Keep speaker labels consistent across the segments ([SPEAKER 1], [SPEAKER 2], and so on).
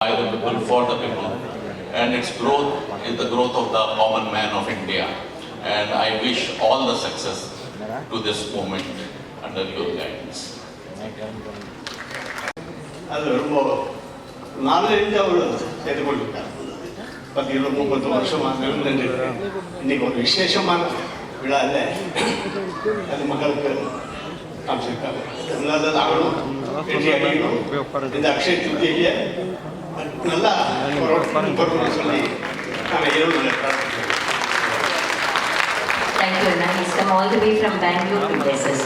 [SPEAKER 1] by the people, for the people, and its growth is the growth of the common man of India. And I wish all the success to this movement under your guidance.
[SPEAKER 2] அது ரொம்ப நாலஞ்சு அவர் செய்து கொண்டிருக்கார். 30 வருஷமாக இன்னைக்கு ஒரு விசேஷமான விழாவில் அது மக்களுக்கு காமிச்சிருக்காங்க. அதனால நாங்களும் வெற்றி அடையணும். இந்த அக்ஷய திருத்தியை நல்லா பொருள் சொல்லி நாங்கள் இரவு பிரார்த்திக்கிறோம்.
[SPEAKER 3] Thank you, Anna. He's come all the way from Bangalore to Texas.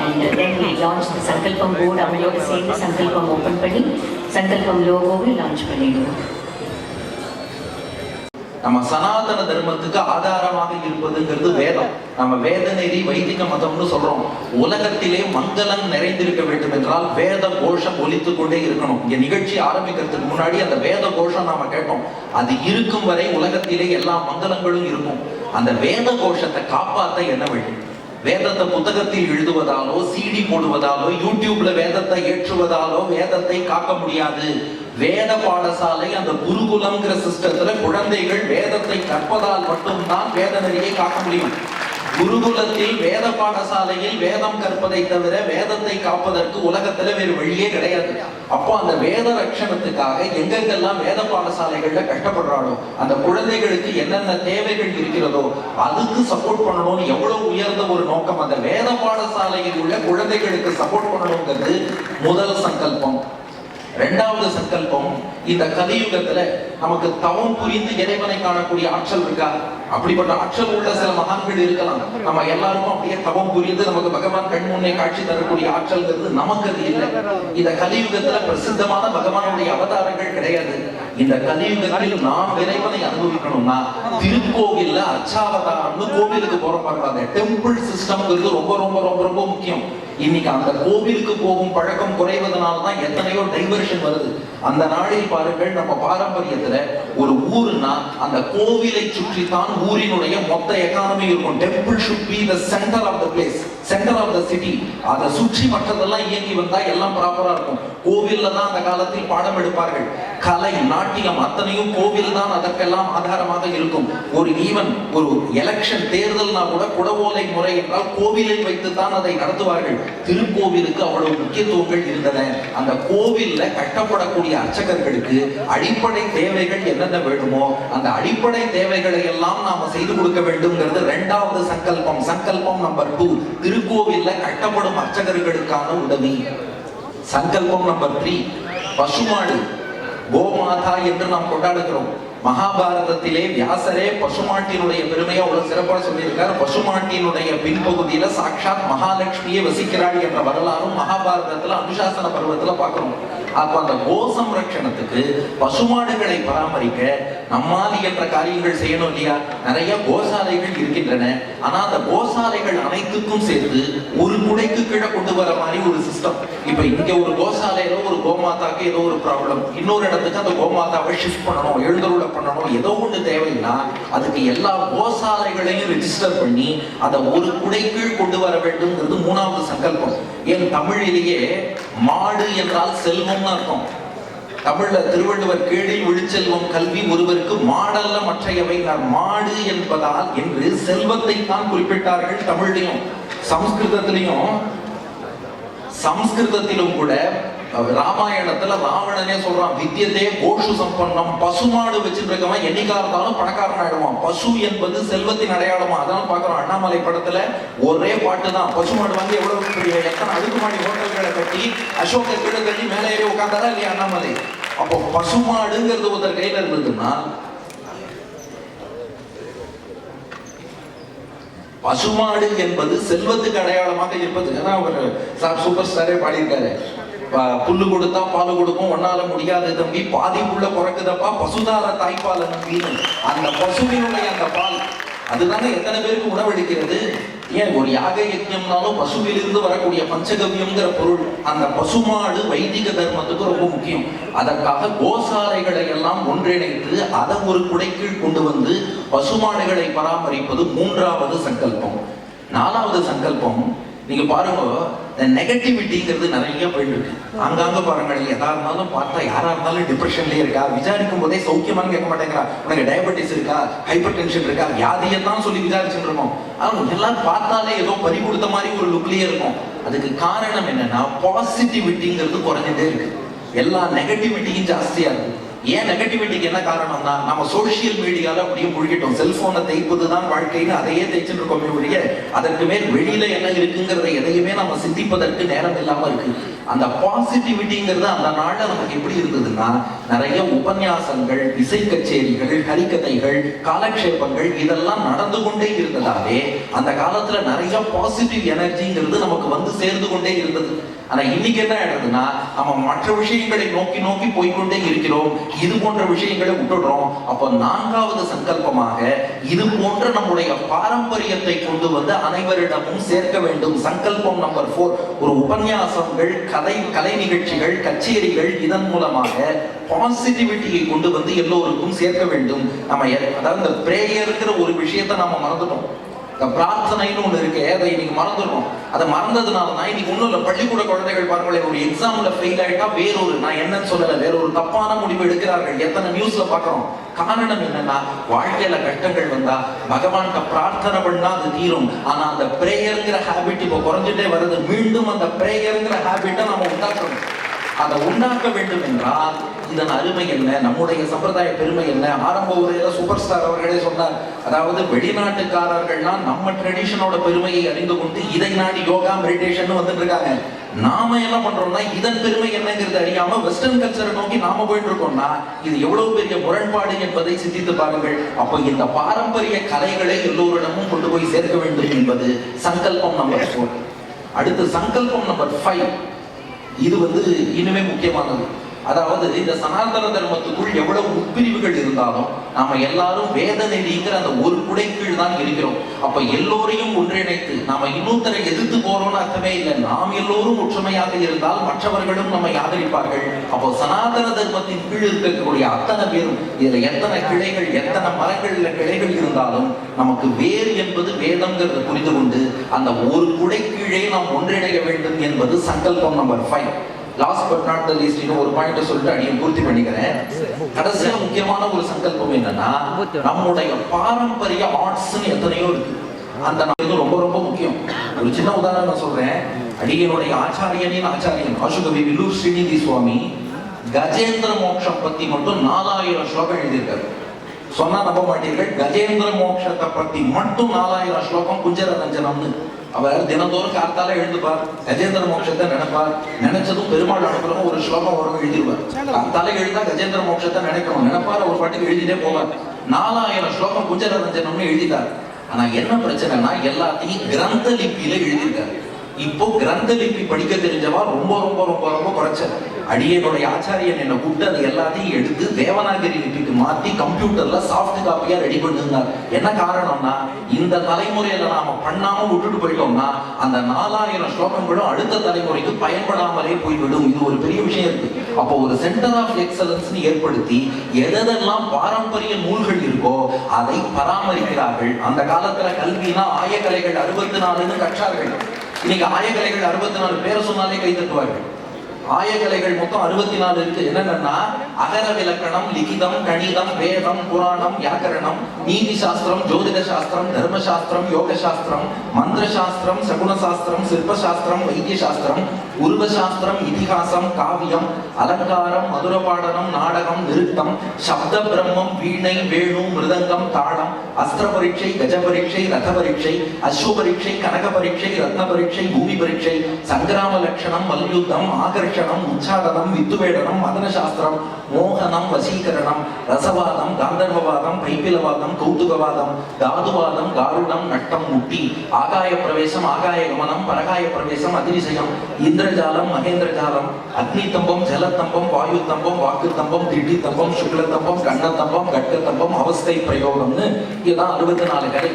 [SPEAKER 3] And then we launched the Sankalpam board. அவங்களோட சேர்ந்து சங்கல்பம் ஓபன் பண்ணி சங்கல்பம் லோகோவை லான்ச் பண்ணிடுவோம்.
[SPEAKER 4] நம்ம சனாதன தர்மத்துக்கு ஆதாரமாக இருப்பதுங்கிறது வேதம். நம்ம வேத நெறி வைதிக மதம்னு சொல்றோம். உலகத்திலே மங்களம் நிறைந்திருக்க வேண்டும் என்றால் வேத கோஷம் ஒலித்து கொண்டே இருக்கணும். இங்க நிகழ்ச்சி ஆரம்பிக்கிறதுக்கு முன்னாடி அந்த வேத கோஷம் நாம கேட்டோம். அது இருக்கும் வரை உலகத்திலே எல்லா மங்களங்களும் இருக்கும். அந்த வேத கோஷத்தை காப்பாற்ற என்ன வழி? வேதத்தை புத்தகத்தில் எழுதுவதாலோ, சிடி போடுவதாலோ, யூடியூப்ல வேதத்தை ஏற்றுவதாலோ வேதத்தை காக்க முடியாது. வேத பாடசாலை, அந்த குருகுலம்ங்கிற சிஸ்டத்துல குழந்தைகள் வேதத்தை கற்பதால் மட்டும்தான் வேத நெறியை காக்க முடியும். குருகுலத்தில் வேத பாடசாலையில் வேதம் கற்பதை தவிர வேதத்தை காப்பதற்கு உலகத்துல வேறு வழியே கிடையாது. அப்போ அந்த வேத ரட்சணத்துக்காக எங்கெங்கெல்லாம் வேத பாடசாலைகள்ல கஷ்டப்படுறாளோ, அந்த குழந்தைகளுக்கு என்னென்ன தேவைகள் இருக்கிறதோ அதுக்கு சப்போர்ட் பண்ணணும்னு எவ்வளவு உயர்ந்த ஒரு நோக்கம். அந்த வேத பாடசாலையில் உள்ள குழந்தைகளுக்கு சப்போர்ட் பண்ணணுங்கிறது முதல் சங்கல்பம். இரண்டாவது சங்கல்பம், இந்த கலியுகத்துல நமக்கு தவம் புரிந்து இறைவனை காணக்கூடிய ஆற்றல் இருக்கா? அப்படிப்பட்ட ஆற்றல் உள்ள சில மகான்கள் இருக்கலாம். நம்ம எல்லாருக்கும் அப்படியே தவம் புரிந்து நமக்கு பகவான் கண் முன்னே காட்சி தரக்கூடிய ஆற்றல்ங்கிறது நமக்கு அது இல்லை. இந்த கலியுகத்துல பிரசித்தமான பகவானுடைய அவதாரங்கள் கிடையாது. இந்த கலியுகத்தில் நாம் இறைவனை அனுபவிக்கணும்னா திருக்கோவில்ல அர்ச்சாவதாரம்னு கோவிலுக்கு போற பாருங்க. டெம்பிள் சிஸ்டம்ங்கிறது ரொம்ப ரொம்ப ரொம்ப ரொம்ப முக்கியம். இன்னைக்கு அந்த கோவிலுக்கு போகும் பழக்கம் குறைவதனால்தான் எத்தனையோ டைவர்ஷன் வருது. அந்த நாளில் பாருங்கள், நம்ம பாரம்பரியத்துல ஒரு ஊருன்னா அந்த கோவிலை சுற்றி தான் ஊரினுடைய மொத்த எக்கானமி இருக்கும். Temple should be the center of the place, center of the city. அதை சுற்றி மற்றதெல்லாம் இயங்கி வந்தா எல்லாம் ப்ராப்பரா இருக்கும். கோவில்ல தான் அந்த காலத்தில் பாடம் எடுப்பார்கள். கலை, நாட்டியம் அத்தனையும் கோவில் தான் அதற்கெல்லாம் ஆதாரமாக இருக்கும். ஒரு ஈவன் ஒரு எலெக்ஷன் தேர்தல்னா கூட குடவோலை முறை என்றால் கோவிலை வைத்து தான் அதை நடத்துவார்கள். திருக்கோவிலுக்கு அவ்வளவு முக்கியத்துவங்கள் இருந்தன. அந்த கோவில்ல கட்டப்படக்கூடிய அர்ச்சகர்களுக்கு அடிப்படை தேவைகள் என்னென்ன வேண்டுமோ அந்த அடிப்படை தேவைகளை எல்லாம் நாம செய்து கொடுக்க வேண்டும்ங்கிறது இரண்டாவது சங்கல்பம். சங்கல்பம் நம்பர் 2, திருக்கோவில்ல கட்டப்படும் அர்ச்சகர்களுக்கான உதவி. சங்கல்பம் நம்பர் 3, பசுமாடு, கோமாதா என்று நாம் கொண்டாடுகிறோம். மகாபாரதத்திலே வியாசரே பசுமாட்டினுடைய பெருமையை அவ்வளவு சிறப்பாக சொல்லியிருக்கார். பசுமாட்டினுடைய பின்பகுதியில சாட்சாத் மகாலட்சுமியே வசிக்கிறாள் என்ற வரலாறும் மகாபாரதத்துல அனுசாசன பருவத்துல பார்க்கிறோம். அப்ப அந்த கோ சம்ரட்சணத்துக்கு, பசுமாடுகளை பராமரிக்க நம்மால் என்ற காரியங்கள் செய்யணும் இல்லையா? நிறைய கோசாலைகள் இருக்கின்றன. ஆனா அந்த கோசாலைகள் அனைத்துக்கும் சேர்த்து ஒரு குடைக்கு கீழே கொண்டு வர மாதிரி ஒரு சிஸ்டம். இப்ப இங்க ஒரு கோசாலையில ஒரு கோமாதாக்கு ஏதோ ஒரு ப்ராப்ளம், இன்னொரு இடத்துக்கு அந்த கோமாதாவை ஷிஃப்ட் பண்ணணும், எழுந்தருள பண்ணணும், ஏதோ ஒன்று தேவைன்னா அதுக்கு எல்லா கோசாலைகளையும் ரெஜிஸ்டர் பண்ணி அதை ஒரு குடை கீழ் கொண்டு வர வேண்டும்ங்கிறது மூணாவது சங்கல்பம். என் தமிழிலேயே மாடு என்றால் செல்வம்னு அர்த்தம். தமிழ்ல திருவள்ளுவர் கேடில் விழுச்செல்வம் கல்வி ஒருவருக்கு மாடல்ல மற்றையவை மாடு என்பதால் என்று செல்வத்தை தான் குறிப்பிட்டார்கள். தமிழ்லையும் சம்ஸ்கிருதத்திலும் கூட ராமாயணத்துல ராவணனே சொல்றான், வித்யதே கோஷு சம்பன்னம். பசுமாடு வச்சிருக்கவன் என்னைக்கா இருந்தாலும் பணக்காரன் ஆயிடுவான். பசு என்பது செல்வத்தின் அடையாளமா. அதான் பாக்குறோம் அண்ணாமலை படத்துல ஒரே பாட்டு தான். பசுமாடு வாங்கி எவ்வளவு பெரிய எத்தனை அடுக்குமாடி ஹோட்டல்களை கட்டி அசோக கீழே கட்டி மேலே ஏறி உட்கார்ந்தாரா இல்லையா அண்ணாமலை? அப்போ பசுமாடுங்கிறது ஒருத்தர் கையில இருந்ததுன்னா, பசுமாடு என்பது செல்வத்துக்கு அடையாளமாக இருப்பது. ஏன்னா அவர் சூப்பர் ஸ்டாரே பாடியிருக்காரு, புல்லு கொடுத்தா பால் கொடுக்கும், ஒன்னால முடியாது தம்பி, பாதி புள்ள பிறக்குதப்பா பசுதார தாய்ப்பால் நம்பின்னு. அந்த பசுவினுடைய அந்த பால் அதுதானே எத்தனை பேருக்கு உணவளிக்கிறது. ஏன் ஒரு யாக யஜ்ஞம்னாலும் பசுவிலிருந்து வரக்கூடிய பஞ்சகவ்யம்ங்கிற பொருள். அந்த பசுமாடு வைதிக தர்மத்துக்கு ரொம்ப முக்கியம். அதற்காக கோசாலைகளை எல்லாம் ஒன்றிணைத்து அதை ஒரு குடைக்கீழ் கொண்டு வந்து பசுமாடுகளை பராமரிப்பது மூன்றாவது சங்கல்பம். நாலாவது சங்கல்பம், நீங்க பாருங்க, இந்த நெகட்டிவிட்டிங்கிறது நிறைய போயிட்டு இருக்கு. அங்கங்க பாருங்க, நீங்க எதா இருந்தாலும் பார்த்தா யாரா இருந்தாலும் டிப்ரெஷன்லயே இருக்கா, விசாரிக்கும் போதே சௌக்கியமானு கேட்க மாட்டேங்கிறா. உனக்கு டயபெட்டிஸ் இருக்கா, ஹைப்பர் டென்ஷன் இருக்கா, வியாதியை தான் சொல்லி விசாரிச்சுட்டு இருக்கோம். அவங்க எல்லாம் பார்த்தாலே ஏதோ பறி கொடுத்த மாதிரி ஒரு லுக்லயே இருக்கும். அதுக்கு காரணம் என்னன்னா, பாசிட்டிவிட்டிங்கிறது குறைஞ்சிட்டே இருக்கு, எல்லா நெகட்டிவிட்டியும் ஜாஸ்தியா இருக்கு. ஏன் நெகட்டிவிட்டிக்கு என்ன காரணம்னா, நம்ம சோசியல் மீடியால அப்படியே முழுகிட்டோம். செல்போனை தேய்ப்பதுதான் வாழ்க்கைன்னு அதையே தேய்ச்சிட்டு இருக்கோமே ஒழிய அதற்கு மேல் வெளியில என்ன இருக்குங்கிறத எதையுமே நம்ம சிந்திப்பதற்கு நேரம் இல்லாம இருக்கு. அந்த பாசிட்டிவிட்டிங்கிறது அந்த நாள்ல நமக்கு எப்படி இருந்ததுன்னா, நிறைய உபன்யாசங்கள், இசை கச்சேரிகள், ஹரிக்கதைகள், காலக்ஷேபங்கள் இதெல்லாம் நடந்து கொண்டே இருந்ததாலே அந்த காலத்துல நிறைய பாசிட்டிவ் எனர்ஜிங்கிறது நமக்கு வந்து சேர்ந்து கொண்டே இருந்தது. ஆனா இன்னைக்கு என்ன ஆயிடுதுன்னா, நம்ம மற்ற விஷயங்களை நோக்கி நோக்கி போய்கொண்டே இருக்கிறோம், இது போன்ற விஷயங்களை விட்டுடுறோம். அப்ப நான்காவது சங்கல்பமாக இது போன்ற நம்முடைய பாரம்பரியத்தை கொண்டு வந்து அனைவரிடமும் சேர்க்க வேண்டும். சங்கல்பம் நம்பர் 4, ஒரு உபன்யாசங்கள், கலை நிகழ்ச்சிகள், கச்சேரிகள், இதன் மூலமாக பாசிட்டிவிட்டியை கொண்டு வந்து எல்லோருக்கும் சேர்க்க வேண்டும். நம்ம அதாவது இந்த பிரேயர்ங்கிற ஒரு விஷயத்தை நாம மறந்துட்டோம். பிரார்த்தனைன்னு ஒண்ணு இருக்கு, அதை இன்னைக்கு மறந்துடுறோம். அதை மறந்ததுனால தான் இன்னைக்கு ஒண்ணும் இல்லை, பள்ளிக்கூட குழந்தைகள் பாருங்களேன், ஒரு எக்ஸாம்ல ஃபெயில் ஆயிட்டா வேறொரு, நான் என்னன்னு சொல்லல, வேறொரு தப்பான முடிவு எடுக்கிறார்கள். எத்தனை நியூஸ்ல பாக்குறோம். காரணம் என்னன்னா, வாழ்க்கையில கஷ்டங்கள் வந்தா பகவான்கிட்ட பிரார்த்தனை பண்ணா அது தீரும். ஆனா அந்த பிரேயர்ங்கிற ஹேபிட் இப்போ குறைஞ்சிட்டே வருது. மீண்டும் அந்த பிரேயர்ங்கிற ஹேபிட்டை நம்ம உண்டாக்கணும். அதை உண்டாக்க வேண்டும் என்றால் இதன் அருமை என்ன, நம்முடைய சம்பிரதாய பெருமை என்ன. ஆரம்ப உரையில சூப்பர் ஸ்டார் அவர்களே சொன்னார், அதாவது வெளிநாட்டுக்காரர்கள்லாம் நம்ம ட்ரெடிஷனோட பெருமையை அறிந்து கொண்டு இதை நாடி யோகா மெடிடேஷன் வந்துட்டு இருக்காங்க. நாம என்ன பண்றோம்னா, இதன் பெருமை என்னங்கிறது அறியாம வெஸ்டர்ன் கல்ச்சரை நோக்கி நாம போயிட்டு இருக்கோம்னா இது எவ்வளவு பெரிய முரண்பாடு என்பதை சிந்தித்து பாருங்கள். அப்ப இந்த பாரம்பரிய கலைகளை எல்லோரிடமும் கொண்டு போய் சேர்க்க வேண்டும் என்பது சங்கல்பம் நம்பர் 4. அடுத்து சங்கல்பம் நம்பர் 5, இது இன்னுமே முக்கியமானது. அதாவது இந்த சனாதன தர்மத்துக்குள் எவ்வளவு உட்பிரிவுகள் இருந்தாலும் நாம எல்லாரும் வேத நெறிங்கிற அந்த ஒரு குடைக்கீழ் தான் இருக்கிறோம். அப்ப எல்லோரையும் ஒன்றிணைத்து நாம இன்னொருத்தரை எதிர்த்து போறோம்னு அர்த்தமே இல்லை. நாம் எல்லோரும் ஒற்றுமையாக இருந்தால் மற்றவர்களும் நம்மை ஆதரிப்பார்கள். அப்போ சனாதன தர்மத்தின் கீழ் இருக்கக்கூடிய அத்தனை பேரும், இதுல எத்தனை கிளைகள், எத்தனை மரங்கள்ல கிளைகள் இருந்தாலும் நமக்கு வேறு என்பது வேதம்ங்கிறத புரிந்து கொண்டு அந்த ஒரு குடைக்கீழே நாம் ஒன்றிணைய வேண்டும் என்பது சங்கல்பம் number 5. Last but not the least, இன்னும் ஒரு பாயிண்ட் சொல்லிட்டு அடியை பூர்த்தி பண்ணிக்கிறேன். கடைசியா முக்கியமான ஒரு சங்கல்பம் என்னன்னா, நம்முடைய பாரம்பரிய ஆர்ட்ஸ்ன்னு எத்தனையோ இருக்கு, அந்த ரொம்ப ரொம்ப முக்கியம். ஒரு சின்ன உதாரணம் நான் சொல்றேன். அடியனுடைய ஆச்சாரியனின் ஆச்சாரியன் ஆசுகவி வில்லூர் ஸ்ரீநிதி சுவாமி கஜேந்திர மோட்சம் பத்தி மட்டும் 4000 ஸ்லோகம் எழுதியிருக்காரு. சொன்னா நம்ப மாட்டீர்கள், கஜேந்திர மோட்சத்தை பத்தி மட்டும் 4000 ஸ்லோகம் குஞ்சரரஞ்சனம்னு. அவர் தினந்தோறும் காத்தால எழுந்துப்பார், கஜேந்திர மோட்சத்தை நினைப்பார். நினைச்சதும் பெருமாள் அனுப்புறவங்க ஒரு ஸ்லோகம் வரும் எழுதிடுவார். காத்தால எழுந்தா கஜேந்திர மோட்சத்தை நினைக்கணும் நினைப்பார், ஒரு பாட்டுக்கு எழுதிட்டே போவார். 4000 ஸ்லோகம் குஞ்சரரஞ்சனம்னு எழுதிட்டார். ஆனா என்ன பிரச்சனைனா, எல்லாத்தையும் கிரந்த லிபியில எழுதியிருக்காரு. இப்போ கிரந்த லிபி படிக்க தெரிஞ்சவா ரொம்ப ரொம்ப ரொம்ப ரொம்ப குறைச்ச. அடியனுடைய ஆச்சாரியன் என்னை கூப்பிட்டு அதை எல்லாத்தையும் எடுத்து தேவநாகரி லிபிக்கு மாத்தி கம்ப்யூட்டர்ல சாஃப்ட் காப்பியா ரெடி பண்ணிருந்தார். என்ன காரணம்னா, இந்த தலைமுறையில நாம பண்ணாம விட்டுட்டு போயிட்டோம்னா அந்த 4000 ஸ்லோகங்களும் அடுத்த தலைமுறைக்கு பயன்படாமலே போய்விடும். இது ஒரு பெரிய விஷயம் இருக்கு. அப்போ ஒரு சென்டர் ஆஃப் எக்ஸலன்ஸ் ஏற்படுத்தி எதெல்லாம் பாரம்பரிய நூல்கள் இருக்கோ அதை பராமரிக்கிறார்கள். அந்த காலத்துல கல்வினா ஆயக்கலைகள் 64 கற்றார்கள். இன்னைக்கு ஆயக்கலைகள் 64 பேரை சொன்னாலே கை தட்டுவார்கள். ஆயக்கலைகள் மொத்தம் 64 இருக்கு. என்னன்னா, அகர விலக்கணம், லிகிதம், கணிதம், வேதம், புராணம், வியாக்கரணம், நீதி சாஸ்திரம், ஜோதிட சாஸ்திரம், தர்ம சாஸ்திரம், யோக சாஸ்திரம், மந்திர சாஸ்திரம், சகுன சாஸ்திரம், சிற்ப சாஸ்திரம், வைத்திய சாஸ்திரம், உருவ சாஸ்திரம், இதிகாசம், காவியம், அலங்காரம், மதுரபாடனம், நாடகம், நிருத்தம், சப்த பிரம்மம், வீணை, வேணு, மிருதங்கம், தாளம், அஸ்திர பரீட்சை, கஜ பரீட்சை, ரத பரீட்சை, அஸ்வ பரீட்சை, கனக பரீட்சை, ரத்ன பரீட்சை, பூமி பரீட்சை, சங்கிராம லட்சணம், மல்யுத்தம், ஆகர்ஷணம், உச்சாடனம், வித்துவேடனம், மதன சாஸ்திரம், மோகனம், வசீகரணம், ரசவாதம், காந்தர்வவாதம், பைப்பிலவாதம், கௌதுகவாதம், தாதுவாதம், காருடம், நட்டம், முட்டி, ஆகாய பிரவேசம், ஆகாய கமனம், பரகாய பிரவேசம், அதிவிசயம், இந்திரஜாலம், மகேந்திரஜாலம், அக்னி தம்பம், ஜலத்தம்பம், வாயு தம்பம், வாக்கு தம்பம், திட்டி தம்பம், சுக்ல தம்பம், கண்ண தம்பம், கட்க தம்பம், அவஸ்தை பிரயோகம்னு இதுதான் 64 கலை.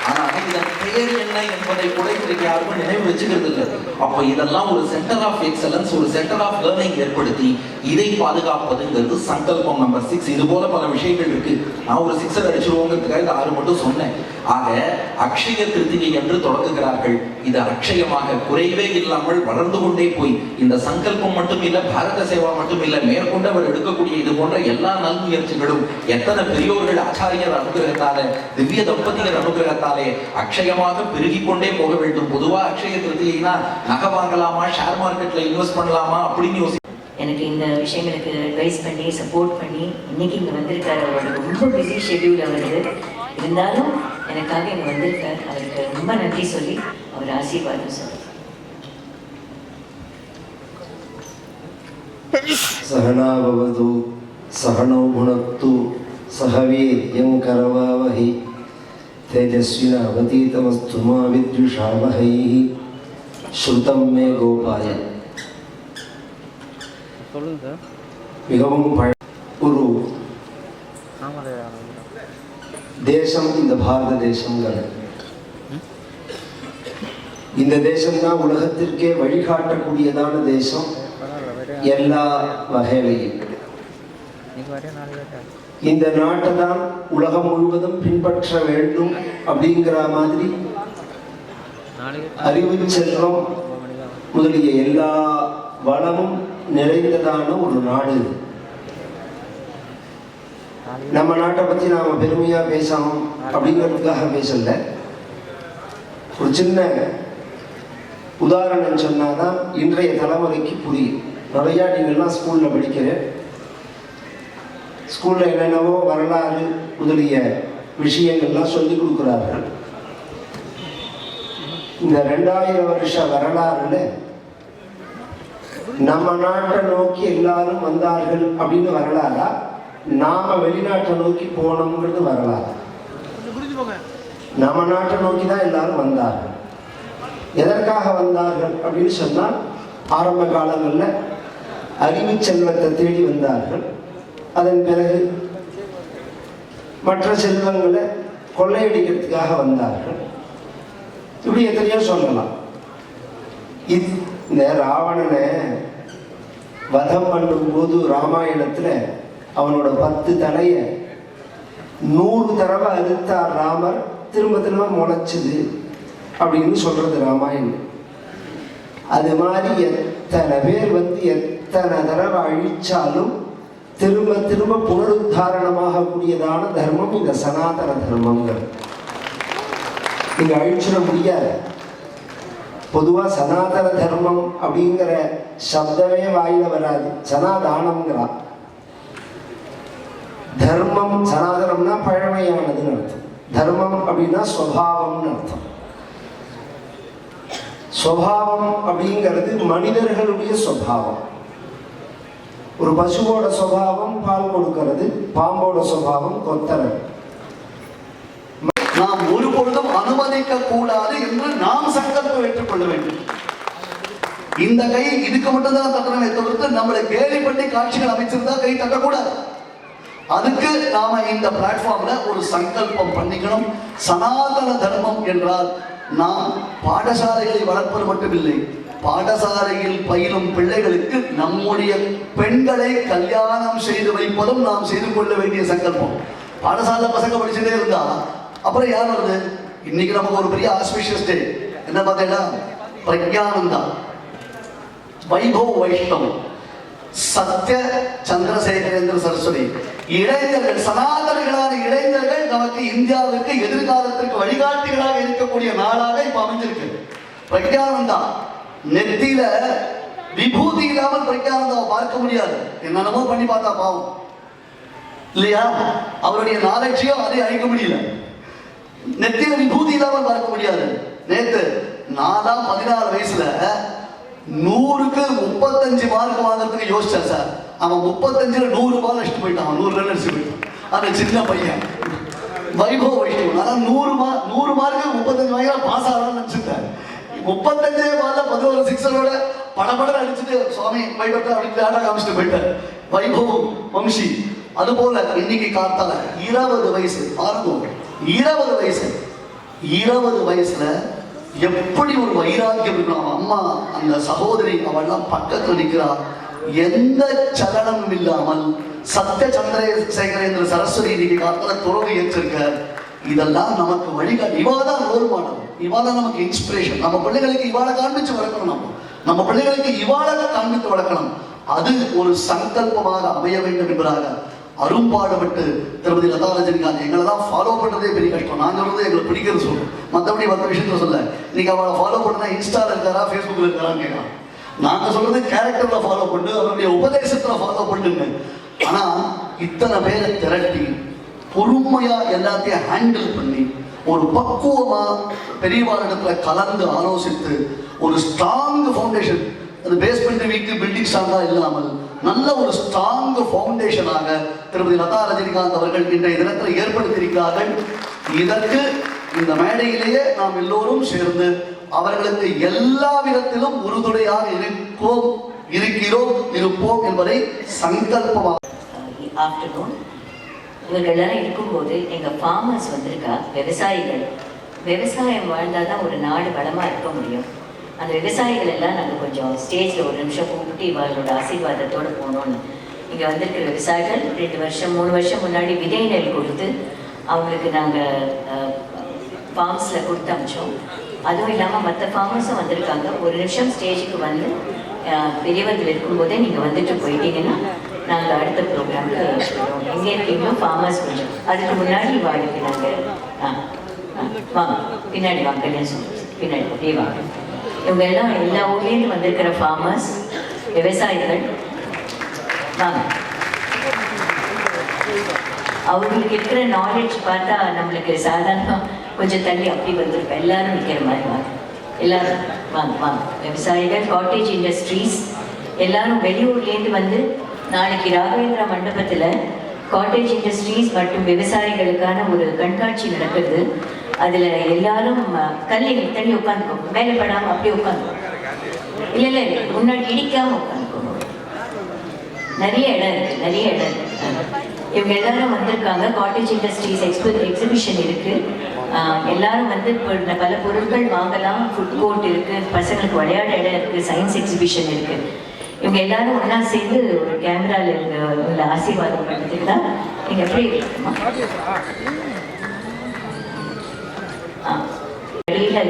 [SPEAKER 4] ஆனால் இதன் பெயர் என்ன என்பதை கூட இன்றைக்கு யாருக்கும் நினைவு வச்சுக்கிறது இல்லை. அப்போ இதெல்லாம் ஒரு சென்டர் ஆஃப் எக்ஸலன்ஸ், ஒரு சென்டர் ஆஃப் லேர்னிங் ஏற்படுத்தி இதை பாதுகாப்பதுங்கிறது சங்கல்பம் நம்பர் 6. இது போல பல விஷயங்கள் இருக்கு. நான் ஒரு 6 அடிச்சிருவோங்கிறதுக்காக இந்த 6 மட்டும் சொன்னேன். ஆக அக்ஷய திருத்திகை என்று தொடங்குகிறார்கள். இது அக்ஷயமாக குறைவே இல்லாமல் வளர்ந்து கொண்டே போய் இந்த சங்கல்பம் மட்டும் இல்ல, பாரத சேவா மட்டும் இல்ல, மேற்கொண்டு அவர் எடுக்கக்கூடிய இது போன்ற எல்லா நல்முயற்சிகளும் எத்தனை பெரியோர்கள் ஆச்சாரியர் அனுகிரகத்தாலே, திவ்ய தம்பதிகள் அனுகிரகத்தாலே அக்ஷயமாக பெருகி கொண்டே போக வேண்டும். பொதுவா அக்ஷய திருத்திகைனா நகை வாங்கலாமா, ஷேர் மார்க்கெட்ல இன்வெஸ்ட் பண்ணலாமா அப்படின்னு யோசி.
[SPEAKER 3] எனக்கு இந்த விஷயங்களுக்கு அட்வைஸ் பண்ணி சப்போர்ட் பண்ணி இன்னைக்கு இங்கே வந்திருக்காரு. அவரோட ரொம்ப பிஸி ஷெட்யூல் அவருக்கு இருந்தாலும் எனக்காக இங்கே வந்திருக்கார். அவருக்கு ரொம்ப நன்றி சொல்லி அவர் ஆசீர்வாதம் சொல்லுங்கள்.
[SPEAKER 5] सहना भवतु सहनौ भुनक्तु सह वीर्यं करवावहै तेजस्विनावतीतमस्तु मा विद्विषावहैः श्रुतं मे गोपाय. மிகவும் ஒரு தேசம் இந்த பாரத தேசங்கள். இந்த தேசம்தான் உலகத்திற்கே வழிகாட்டக்கூடியதான தேசம் எல்லா வகையிலையும். இந்த நாட்டை தான் உலகம் முழுவதும் பின்பற்ற வேண்டும் அப்படிங்கிற மாதிரி அறிவு செல்வம் முதலிய எல்லா வளமும் நிறைந்ததான ஒரு நாடு. நம்ம நாட்டை பத்தி நாம பெருமையா பேசணும் அப்படிங்கிறதுக்காக பேசல. ஒரு சின்ன உதாரணம் சொன்னாதான் இன்றைய தலைமுறைக்கு புரியும். நிறையா நீங்கள்லாம் ஸ்கூல்ல படிக்கிறேன். ஸ்கூல்ல என்னென்னவோ வரலாறு முதலிய விஷயங்கள்லாம் சொல்லி கொடுக்குறார்கள். இந்த 2000 வருஷ வரலாறுல நம்ம நாட்டை நோக்கி எல்லாரும் வந்தார்கள் அப்படின்னு வரலாறா, நாம வெளிநாட்டை நோக்கி போனோம்ங்கிறது வரலாறு. நம்ம நாட்டை நோக்கி தான் எல்லாரும் வந்தார்கள். எதற்காக வந்தார்கள் அப்படின்னு சொன்னால், ஆரம்ப காலங்களில் அறிவு செல்வத்தை தேடி வந்தார்கள். அதன் பிறகு மற்ற செல்வங்களை கொள்ளையடிக்கிறதுக்காக வந்தார்கள். இப்படி எத்தனையோ சொல்லலாம். இந்த ராவணனை வதம் பண்ணும்போது ராமாயணத்துல அவனோட 10 தலைய 100 தடவை அறுத்தார் ராமர், திரும்ப திரும்ப முளைச்சுது அப்படின்னு சொல்றது ராமாயணம். அது மாதிரி எத்தனை பேர் எத்தனை தடவை அழிச்சாலும் திரும்ப திரும்ப புனருத்தாரணமாக கூடியதான தர்மம் இந்த சனாதன தர்மங்கள். நீங்க அழிச்சிட முடியாது. பொதுவா சனாதன தர்மம் அப்படிங்கிற சப்தமே வாயில வராது. சனாதானம்ங்கிறான். தர்மம் சனாதனம்னா பழமையானதுன்னு அர்த்தம். தர்மம் அப்படின்னா ஸ்வபாவம்னு அர்த்தம். ஸ்வபாவம் அப்படிங்கிறது மனிதர்களுடைய ஸ்வபாவம். ஒரு பசுவோட சுபாவம் பால் கொடுக்கிறது, பாம்போட சுபாவம் கொத்தறது.
[SPEAKER 2] நாம் ஒரு பொழுதும் அனுமதிக்க கூடாது என்று நாம் சங்கல்பம் ஏற்றுக்கொள்ள வேண்டும். இந்த கை இதுக்கு மட்டும்தான் தட்டணுமே தவிர்த்து நம்மளை கேலி பண்ணி காட்சிகள் அமைச்சிருந்தா கை தட்டக்கூடாது. அதுக்கு நாம இந்த பிளாட்ஃபார்ம்ல ஒரு சங்கல்பம் பண்ணிக்கணும். சனாதன தர்மம் என்றால் நாம் பாடசாலைகளை வளர்ப்பது மட்டுமில்லை, பாடசாலையில் பயிலும் பிள்ளைகளுக்கு நம்முடைய பெண்களை கல்யாணம் செய்து வைப்பதும் நாம் செய்து கொள்ள வேண்டிய சங்கல்பம். பாடசாலை பசங்க படிச்சுட்டே இருந்தா அப்புறம் யார் வருது? இன்னைக்கு நமக்கு ஒரு பெரிய ஆஸ்பிஷியஸ் டே என்ன பார்த்தீங்கன்னா, பிரக்ஞானந்தா, வைபவ் வைஷ்ணவ், சத்ய சந்திரசேகரேந்திர சரஸ்வதி இளைஞர்கள், சனாதனர்களான இளைஞர்கள் நமக்கு இந்தியாவிற்கு எதிர்காலத்திற்கு வழிகாட்டிகளாக இருக்கக்கூடிய நாளாக இப்ப அமைஞ்சிருக்கு. பிரக்ஞானந்தா நெத்தியில விபூதி இல்லாமல் பிரக்ஞானந்தாவை பார்க்க முடியாது. என்னென்னமோ பண்ணி பார்த்தா பாவம் இல்லையா? அவருடைய நாலேஜையும் அதை அழிக்க முடியல. நெத்தியில விபூதி இல்லாமல் பார்க்க முடியாது. நேத்து நான் 14 வயசுல 100க்கு 35 மார்க் வாங்குறதுக்கு யோசிச்சேன் சார். அவன் 35ல 100 பால் அடிச்சுட்டு போயிட்டான். 100 ரன் அடிச்சு போயிட்டான். அந்த சின்ன பையன் வைபவ் வைஷ்ணவ். நான் 100 மார்க்கு 35 வாங்கி பாஸ் ஆகலாம்னு நினைச்சிட்டேன். 35 பால்ல 11 சிக்ஸரோட படபட அடிச்சுட்டு சுவாமி வைபவத்தை அப்படி ஆட காமிச்சிட்டு போயிட்டார் வைபவ் வம்சி. அது போல இன்னைக்கு காத்தால 20 வயசு ஆரம்பம். 20 வயசுல எப்படி ஒரு வைராக்கியம் இருக்கணும். அம்மா அந்த சகோதரி அவெல்லாம் பக்கத்தில் நிற்கிறா. எந்த சலனமும் இல்லாமல் சத்ய சந்திரசேகரேந்திர சரஸ்வதி இன்னைக்கு காத்தால துறவு ஏற்றிருக்க. இதெல்லாம் நமக்கு வழிகாட்டு. இவாதான் ரோல் மாடல், இவாதான் நமக்கு இன்ஸ்பிரேஷன். நம்ம பிள்ளைகளுக்கு இவாளை காண்பிச்சு வளர்க்கணும். நம்ம பிள்ளைகளுக்கு இவாளை காண்பித்து வளர்க்கணும். அது ஒரு சங்கல்பமாக அமைய வேண்டும் என்பதாக அரும்பாடுபட்டு திருமதி லதா ரஜினிகாந்த் எங்களை தான் ஃபாலோ பண்ணுறதே பெரிய கஷ்டம். நாங்கள் வந்து எங்களுக்கு பிடிக்கிறது சொல்லுவோம், மற்றபடி மற்ற விஷயத்துல சொல்ல. இன்னைக்கு அவளை ஃபாலோ பண்ணுனா இன்ஸ்டாவில் இருக்காரா ஃபேஸ்புக்கில் இருக்காரான்னு கேட்கலாம். நாங்கள் சொல்றது கேரக்டரில் ஃபாலோ பண்ணு, அவருடைய உபதேசத்தில் ஃபாலோ பண்ணுங்க. ஆனால் இத்தனை பேரை திரட்டி பொறுமையா எல்லாத்தையும் ஹேண்டில் பண்ணி ஒரு பக்குவமா பெரியவாரிடத்துல கலந்து ஆலோசித்து ஒரு ஸ்ட்ராங் ஃபவுண்டேஷன், அது பேஸ்மெண்ட் வீக்கு பில்டிங் ஸ்ட்ராங்கா இல்லாமல் நல்ல ஒரு ஸ்ட்ராங் ஃபவுண்டேஷனாக திருமதி லதா ரஜினிகாந்த் அவர்கள் இன்றைய தினத்தில் ஏற்படுத்தியிருக்கிறார்கள். இதற்கு இந்த மேடையிலேயே நாம் எல்லோரும் சேர்ந்து அவர்களுக்கு எல்லா விதத்திலும் உறுதுணையாக இருக்கிறோம், இருப்போம் என்பதை சங்கல்பமாக.
[SPEAKER 3] ஆஃப்டர்நூன் இவர்கள் எல்லாரும் இருக்கும்போது எங்கள் ஃபார்மர்ஸ் வந்திருக்கா, விவசாயிகள். விவசாயம் வாழ்ந்தால் தான் ஒரு நாடு வளமாக இருக்க முடியும். அந்த விவசாயிகள் எல்லாம் நாங்கள் கொஞ்சம் ஸ்டேஜில் ஒரு நிமிஷம் கூப்பிட்டு இவர்களோட ஆசீர்வாதத்தோடு போகணுன்னு. இங்கே வந்திருக்கிற விவசாயிகள் 2 வருஷம் 3 வருஷம் முன்னாடி விதை நெல் கொடுத்து அவங்களுக்கு நாங்கள் ஃபார்ம்ஸில் கொடுத்து அமிச்சோம். அதுவும் இல்லாமல் மற்ற ஃபார்மர்ஸும் வந்திருக்காங்க. ஒரு நிமிஷம் ஸ்டேஜுக்கு வந்து பெரியவர்கள் இருக்கும்போதே நீங்கள் வந்துட்டு போயிட்டீங்கன்னா நாங்கள் அடுத்த ப்ரோக்ராமுக்கு எங்கே இருக்கீங்களோ ஃபார்மர்ஸ் கொஞ்சம் அதுக்கு முன்னாடி வாழ்க்கை நாங்கள் வாங்க, பின்னாடி வாங்க, கல்யாணம் பின்னாடி அப்படியே வாங்க. இவங்க எல்லாம் எல்லா ஊர்லேருந்து வந்திருக்கிற ஃபார்மர்ஸ், விவசாயிகள் வாங்க. அவங்களுக்கு இருக்கிற நாலேஜ் பார்த்தா நம்மளுக்கு சாதாரண கொஞ்சம் தள்ளி அப்படி வந்திருப்போம். எல்லாரும் நிற்கிற மாதிரி வாங்க, எல்லாரும் வாங்க வாங்க. விவசாயிகள், காட்டேஜ் இண்டஸ்ட்ரீஸ் எல்லாரும் வெளியூர்லேருந்து வந்து நாளைக்கு ராகவேந்திரா மண்டபத்தில் காட்டேஜ் இண்டஸ்ட்ரீஸ் மற்றும் விவசாயிகளுக்கான ஒரு கண்காட்சி நடக்குது. அதில் எல்லாரும் தள்ளி உட்காந்துக்கோங்க, மேலே படாமல் அப்படியே உட்காந்துக்கோங்க. இல்லை முன்னாடி இடிக்காமல் உட்காந்துக்கோங்க. நிறைய இடம் இருக்குது, நிறைய இடம் இருக்குது. இவங்க எல்லாரும் வந்திருக்காங்க. காட்டேஜ் இண்டஸ்ட்ரீஸ் எக்ஸிபிஷன் இருக்குது. எல்லாரும் வந்து பல பொருட்கள் வாங்கலாம். ஃபுட் கோர்ட் இருக்குது, பசங்களுக்கு விளையாட இடம் இருக்குது, சயின்ஸ் எக்ஸிபிஷன் இருக்குது. இவங்க எல்லாரும் ஒன்றா சேர்ந்து ஒரு கேமராவில் உங்களை ஆசீர்வாதம் பண்ணுறதுக்கு தான் நீங்கள் எப்படி இருக்குமா?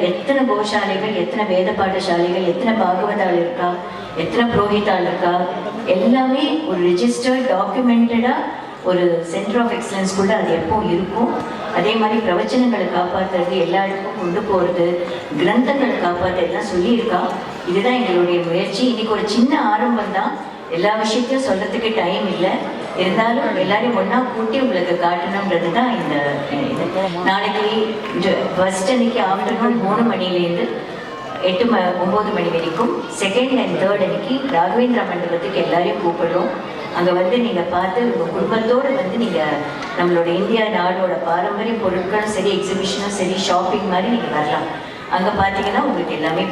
[SPEAKER 3] எத்தனை கோஷாலைகள், எத்தனை வேத பாடசாலைகள், எத்தனை பாகவதால் இருக்கா, எத்தனை புரோஹிதால் இருக்கா, எல்லாமே ஒரு ரிஜிஸ்டர்ட் டாக்குமெண்டடாக ஒரு சென்டர் ஆஃப் எக்ஸலன்ஸ்குள்ளே அது எப்போ இருக்கும். அதே மாதிரி பிரவச்சனங்களை காப்பாற்றுறது, எல்லா இடத்துக்கும் கொண்டு போகிறது, கிரந்தங்களை காப்பாற்ற எல்லாம் சொல்லியிருக்கா. இதுதான் எங்களுடைய முயற்சி. இன்னைக்கு ஒரு சின்ன ஆரம்பம் தான், எல்லா விஷயத்தையும் சொல்கிறதுக்கு டைம் இல்லை. இருந்தாலும் எல்லாரையும் ஒன்றா கூட்டி உங்களுக்கு காட்டணுன்றது தான் இந்த இது. நாளைக்கு ஃபர்ஸ்ட் அன்னைக்கு ஆஃப்டர்நூன் 3 மணிலேருந்து 9 மணி வரைக்கும், செகண்ட் அண்ட் தேர்ட் அன்னைக்கு ராகவேந்திரா மண்டபத்துக்கு எல்லாரையும் கூப்பிடுறோம். அங்கே வந்து நீங்கள் பார்த்து உங்கள் குடும்பத்தோடு வந்து நீங்கள் நம்மளோட இந்தியா நாடோட பாரம்பரிய பொருட்களும் சரி, எக்ஸிபிஷனும் சரி, ஷாப்பிங் மாதிரி நீங்கள் வரலாம். அங்கே பார்த்தீங்கன்னா உங்களுக்கு எல்லாமே